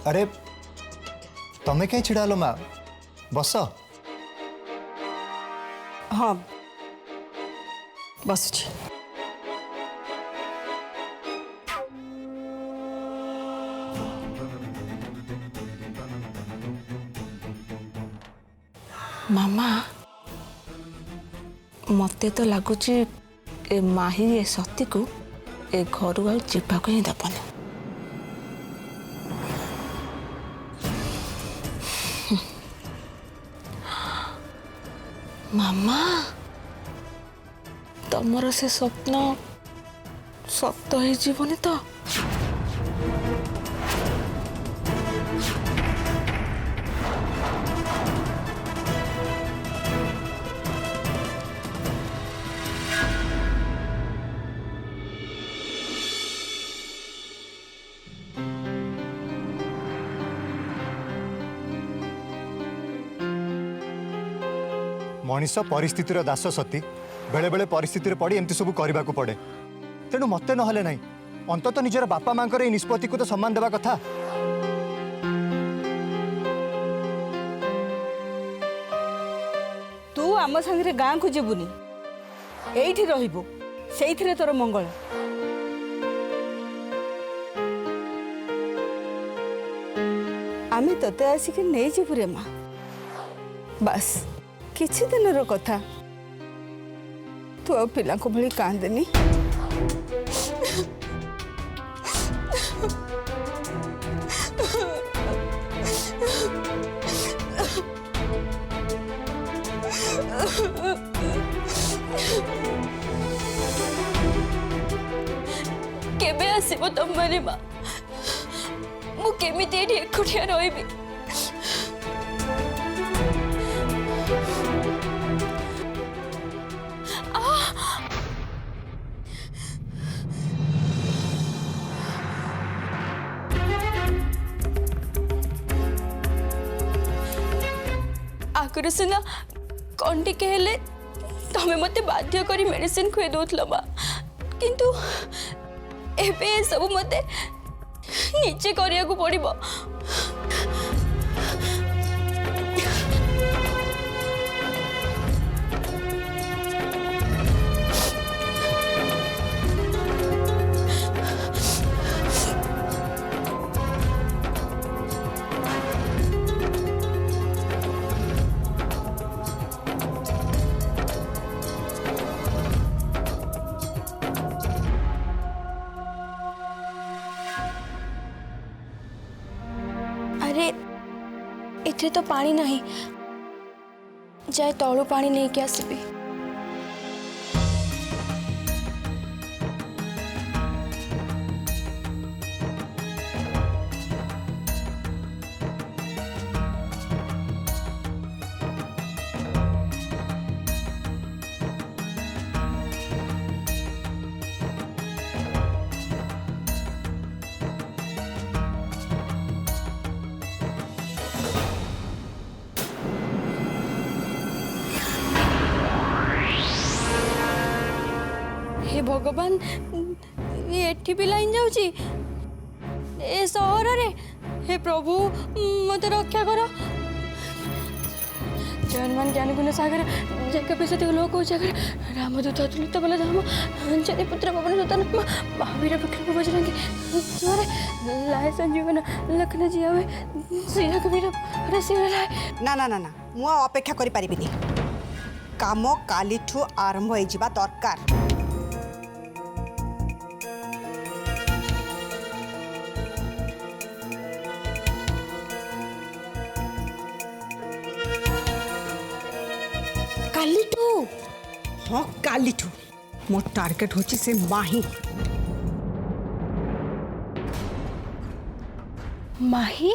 अरे तमें कहीं छिड़ालो माँ बस। हाँ बस। मामा मते तो लगुच ए माही ए सती को ए घर आ जीवा को ही दबनी। मामा तमर से स्वप्न सत हो जीवनी तो? मनीष परिस्थितिर दास सती बेले बेले परिस्थिति पड़ी एमती सब करने को पड़े। तेणु मत ना अंततः निजर बापा माँ निष्पत्ति को तो सम्मान देवा कथा। तू आम संगे गाँ को जीवुनी एठी रहिबो सेइथिरे तोर मंगल। आमे तते आसिक नहीं जीवु रे माँ बस किछि दिन कथा। तू आ पिला को भली कांदनी। केबे आसीबो तुम माने माँ मु केमिति एठी एकुटिया रहिबी। आगुरी सिना कौन टिके हेले तमें मते बाध्य करी मेडिसिन खुए दउथलो बा किंतु एबे सब मते नीचे करिया को पड़िबो। अरे इथे तो पानी नहीं जाए तलू पानी नहीं के आसबी। हे भगवान ये एठी भी लाइन जाउची ए सहर रे। हे प्रभु मत रक्षा करो। जन्मान ज्ञान गुण सागर जग पिसति लोक उजागर रामदूत अतुलित बल धाम अंजनी पुत्र पवन सुतन महावीर विक्रम बजरंगी जोरे लाय संजीवन लखन जियावे श्री रघुवीर रसिवर लाय। ना ना ना ना मु अपेक्षा करि परिबिनी। काम कालीठू आरंभ हो जिबा दरकार। कालीठू? हाँ कालीठू मो टार्गेट होची से माही। माही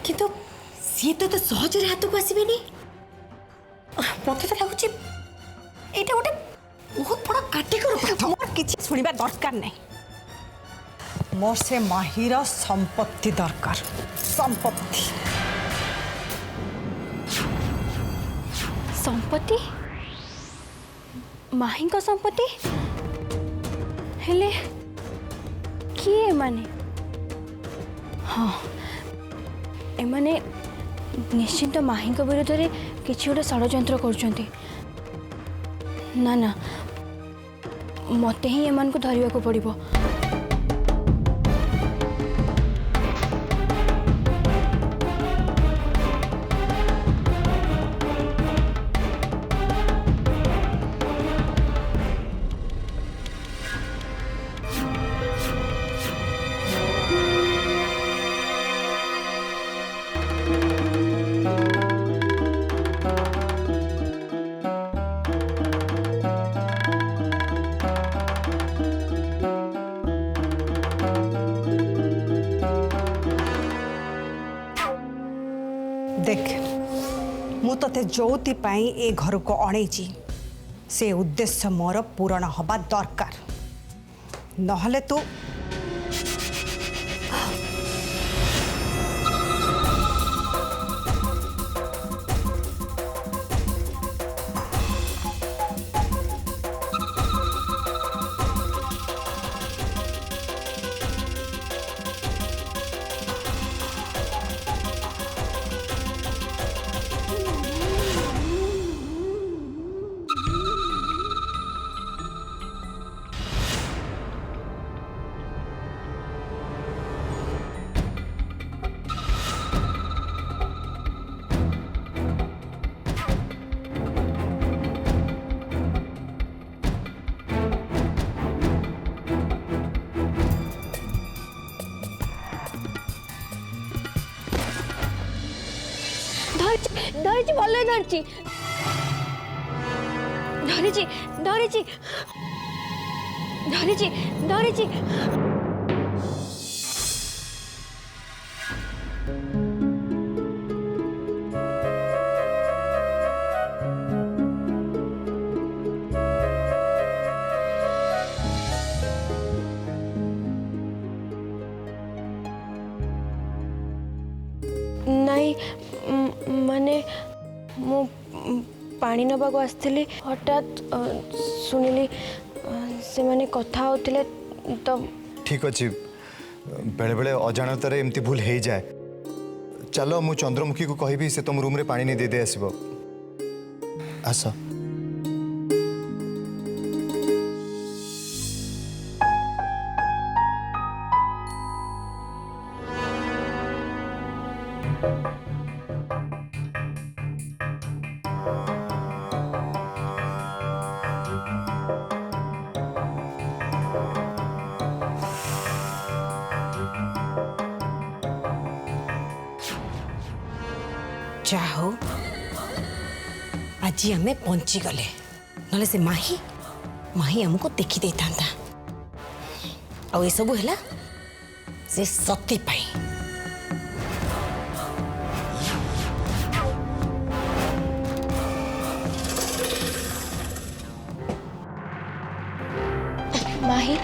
किंतु सी तो सहज हाथ को आसबे नहीं। मत तो लगुच एटा गोटे बहुत बड़ा काटिकर कथा। मोर किछि सुनिबा दरकार नहीं। मोर से माहीर संपत्ति दरकार। संपत्ति संपत्ति माही को संपत्ति हेले किए माने हाँ एमाने निश्चिंत माही विरोध में किसी गोटे षड्यंत्र कर ना ना मते ही एमान को धरिया को पड़िबो। देख मु ते जोति पाई ए घर को अणेची से उद्देश्य मोर पूरण हवा दरकार नहले तू धरिची भल धरिची धरिची धरिची धरिची धरिची नहीं माने मु पानी नबाक आसली हठात शुणिली से माने कथा होतिले तो ठीक अच्छे बेले बेले अजाणतार एमती भूल हो जाए। चलो मु चंद्रमुखी को कहबी से तुम रूम रे पानी नहीं दे दे आसब। आस जाओ आज आम पहुंची गले ना से माही माही हमको देखी दे था आ सब है से सती पाई। माही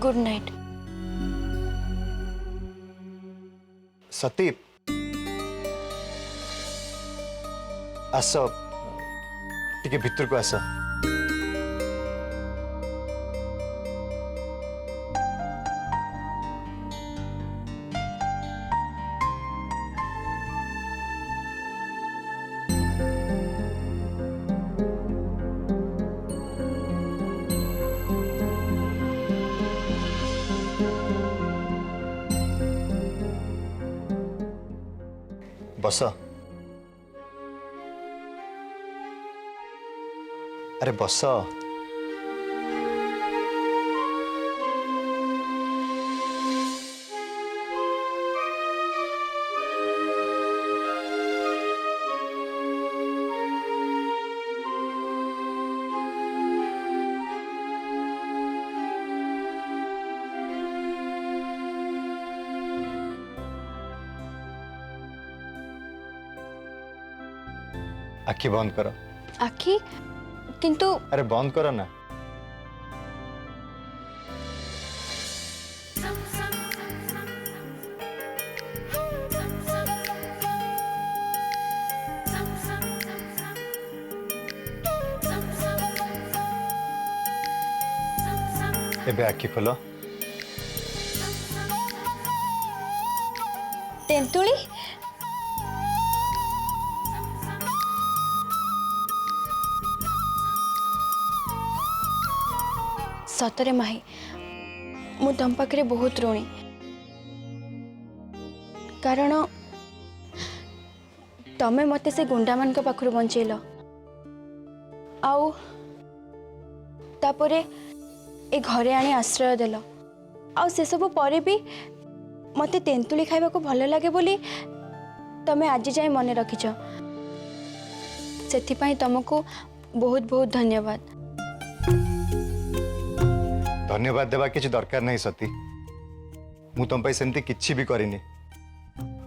गुड नाइट। सती आस टिके भितर को आस। बस अरे बस आखि बंद करो। आखि किंतु अरे बंद करो ना। एबे आखि खोल। तेंतुली सतरे माही मु तुम पाखे बहुत ऋणी कारण तमें मते से गुंडा मान पाखु बंचेल आउ तापरे ए घरे आनी आश्रय देल आ से सब परे भी मते तेंतुली खाइबा को भल लगे बोली तमें आज जाए मन रखिच से तुमको बहुत बहुत धन्यवाद। धन्यवाद देवा किसी दरकार नहीं सती। मु तुम पे सेमती किछि भी करिनी।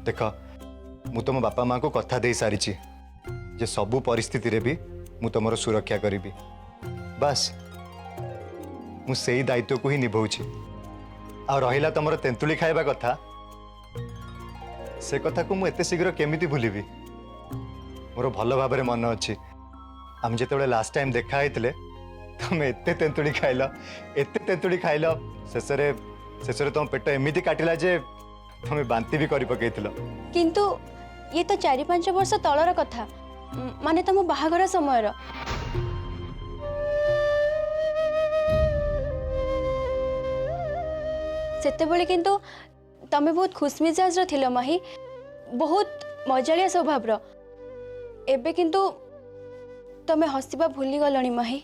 देख मु तुम बापा माँ को कथा दे सारी जे सबु परिस्थिति रे भी मु तुमर सुरक्षा करी। बस मु सेई दायित्व को ही निभाउछि। आ रहिला तुमर तेंतुली खाइबा कथा से कथा को मु एते शीघ्र केमिति भूलिबी। मोर भल भाव में मन अच्छी आम जिते लास्ट टाइम देखा होते तुम एते तेंतुली खाइल शेष तुम पेट एमती काटिला जे तुम बांती भी कर पकईथिल। किंतु ये तो 4-5 वर्ष तलर कथा माने तुम बाहाघर समय सेतेबेले किंतु तमे बहुत खुशमिजाज थिल माही बहुत मजालिया स्वभाव एबे किंतु तमे हसिबा भूली गलणी माही।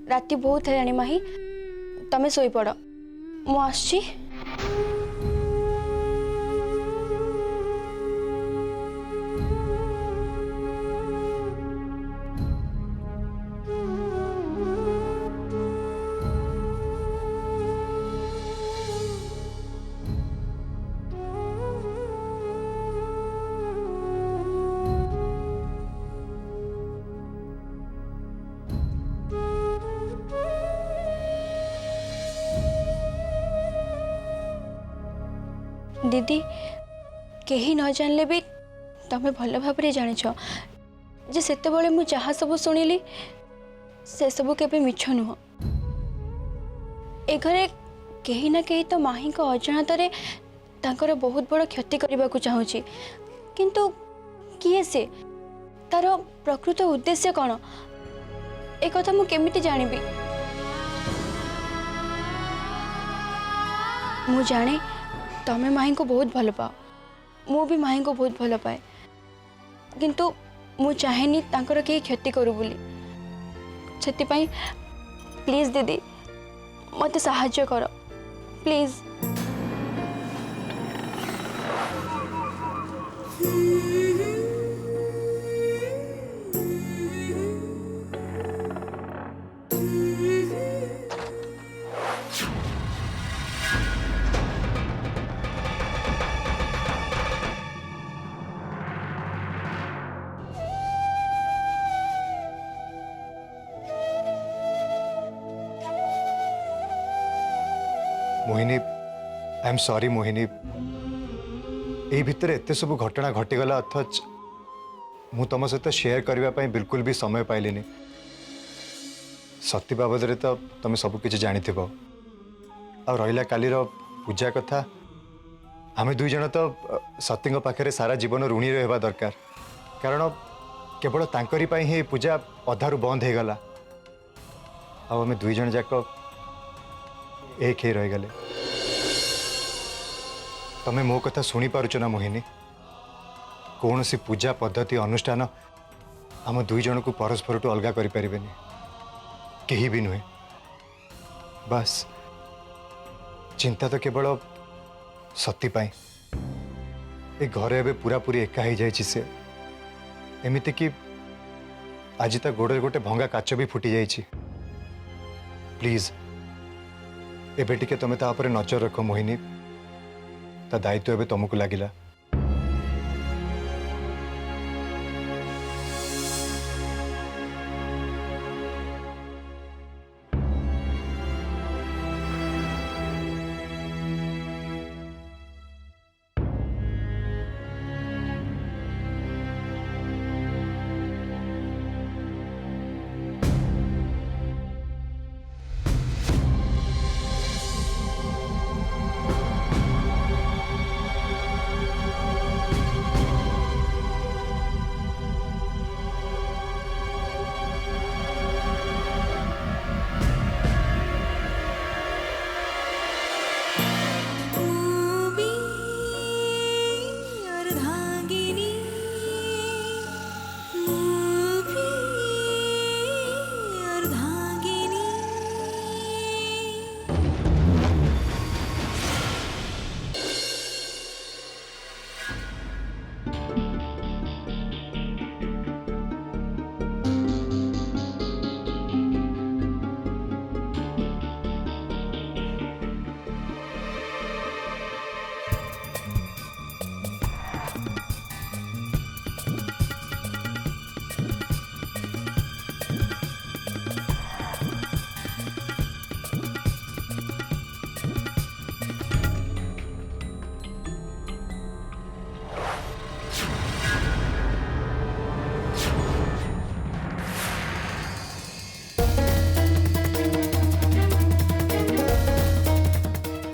राति बहुत है माही तमे सोई पड़ मु आसी। दीदी कहीं न जानले भी तमे भल भाव जानिछ जे सेतेबेले मु जहाँ सब शुणिली से सब केबे मिछ नुह। ए घरे कहीं ना कहीं तो माही को अजाणत तांकर बहुत बड़ क्षति करने को चाहूँगी किंतु किए से तार प्रकृत उद्देश्य कौन ए कथा मु केमिति जानिबी। मु जाने तमें माही को बहुत भल पाओ मु भी माही को बहुत भल पाए किंतु मु चाहेनी तांकर कहीं क्षति करू बोली सेतिपाई प्लीज दीदी मते साहाय्य कर please. Mohini I am sorry Mohini यही भितर एत सब घटना घटीगला अथच मु तुम सहित शेयर करने बिल्कुल भी समय पाइलिनी। सती बाबद तो तुम सब किसी जानी आ रहा कालीर पूजा कथा आम दुई जन तो सती पाखे सारा जीवन ऋणी रहा दरकार कारण केवल तांकरी पाई ही पूजा अधारू बंद हो गला आम दुई जन जाक एक ही रही गले। तमें मो कथा शुणी पारुच ना मोहिनी कौन सी पूजा पद्धति अनुष्ठान आम दुई जन को परस्पर टू अलग करें कहीं भी नुहे। बस चिंता तो केवल सती पाई ए घरे एबे पूरा पूरी एका ही जाइछि से एमिति कि आज ता गोड़े गोटे भंगा काच भी फुटी जाइछि। प्लीज एबे टिके तमे ता उपरे नजर रख मोहिनी ता दायित्व एबे तुमको लागिला।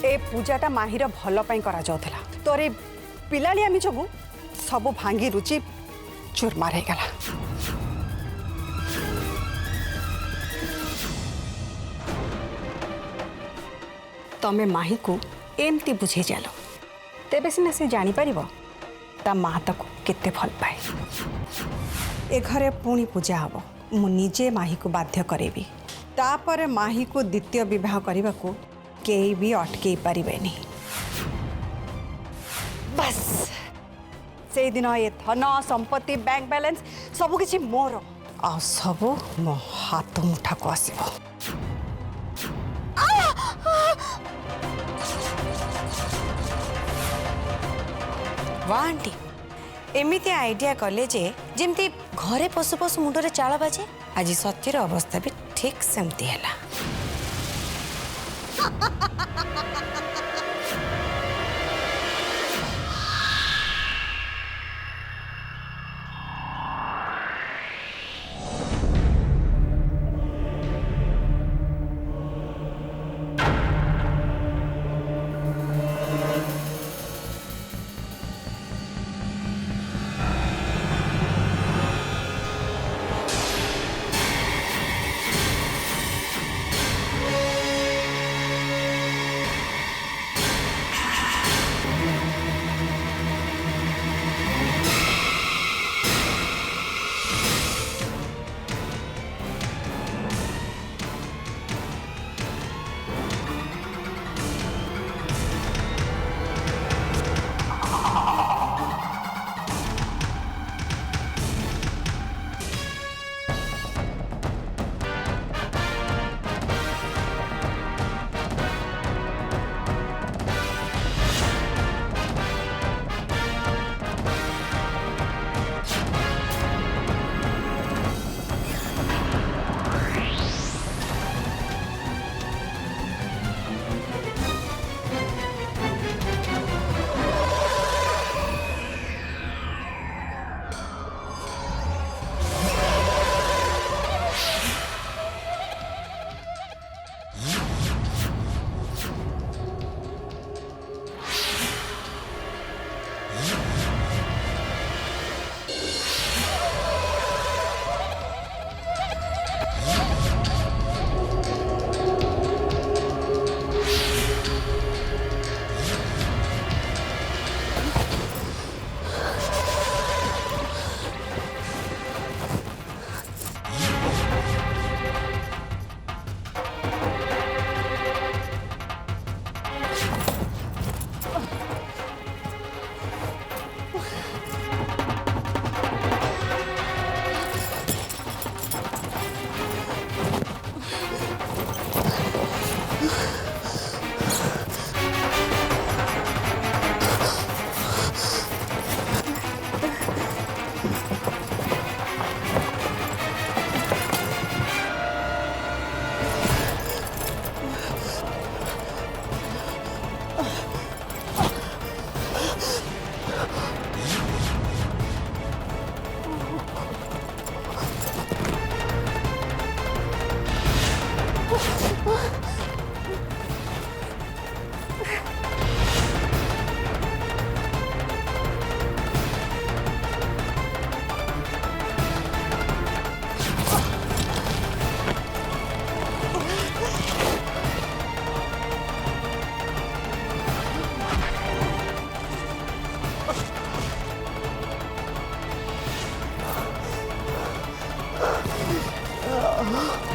ए पूजाटा माहिर भल करा जाउथला तोर ए पिलाली आमी जगु सब भांगी रुचि चूरमार हो गला। तमे माही को एमती बुझे जालो तेबे सिना से जानी परिबो ता माँ ताको केते भल पाए। ए घरे पुणी पूजा हबो मु निजे माही को बाध्य करेबी तापर माही को द्वितीय विवाह करने को केही भी अटके पारिबेनी। बस से दिन ये धन संपत्ति बैंक बैलेंस सब किछि मोर आ सब मो हाथ मुठा को आसीबो। वाह आंटी एमिति आइडिया कले जे जेमती घरे पशु पशु मुंडरे चाल बाजे आज सत्यर अवस्था भी ठीक सेमती हैला। Oh.